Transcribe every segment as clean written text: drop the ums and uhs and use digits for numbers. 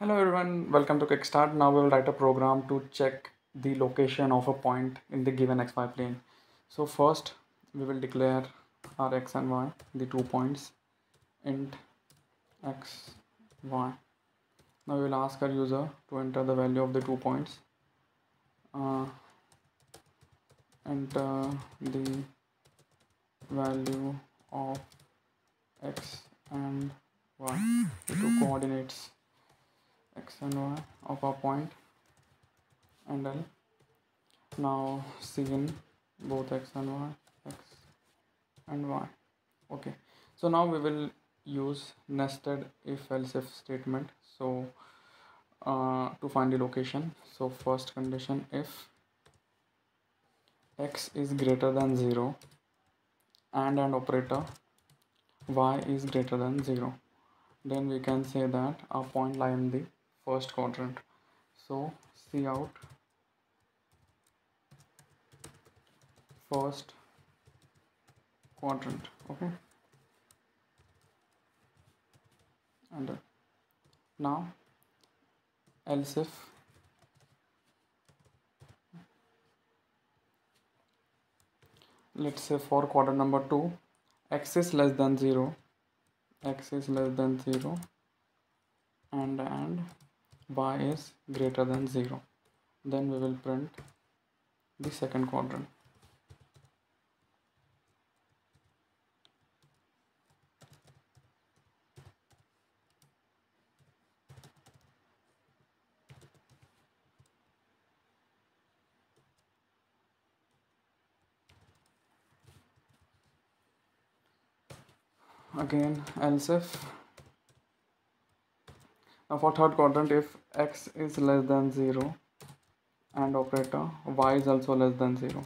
Hello everyone, welcome to Kickstart. Now we will write a program to check the location of a point in the given xy plane. So first we will declare our x and y, the 2 points, int x, y. Now we will ask our user to enter the value of the 2 points. Enter the value of x and y, the two coordinates x and y of our point, and L. Now cin both x and y, x and y. Okay, so now we will use nested if else if statement. So to find the location, so first condition, if x is greater than 0 and an operator y is greater than 0, then we can say that our point lie in the first quadrant. So cout first quadrant. Okay, and now else if let's say for quadrant number 2, x is less than 0, and y is greater than 0, then we will print the second quadrant. Again else if, now for third quadrant, if x is less than 0 and operator y is also less than 0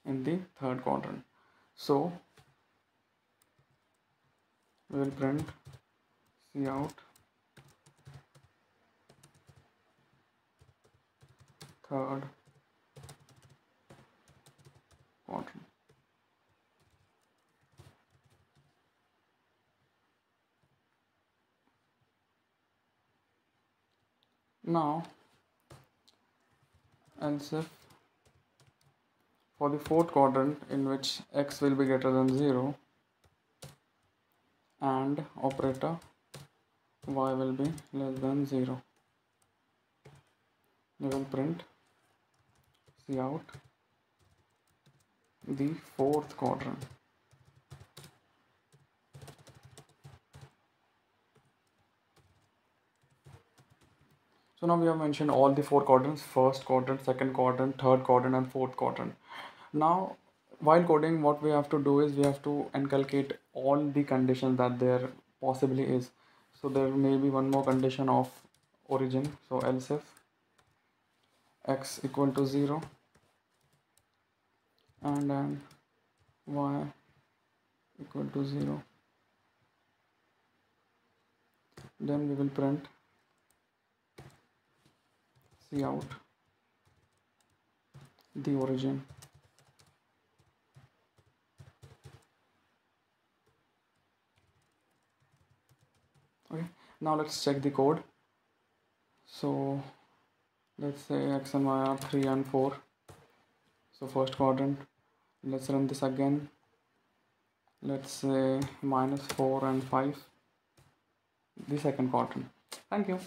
in the third quadrant, so we will print cout third quadrant. Now else if for the fourth quadrant, in which x will be greater than 0 and operator y will be less than 0, we will print cout the fourth quadrant. So now we have mentioned all the four quadrants: first quadrant, second quadrant, third quadrant, and fourth quadrant. Now while coding, what we have to do is we have to inculcate all the conditions that there possibly is. So there may be one more condition of origin. So else if x equal to 0 and then y equal to 0, then we will print cout the origin. Okay, now let's check the code. So let's say x and y are 3 and 4. So first quadrant, let's run this again. Let's say -4 and 5, the second quadrant. Thank you.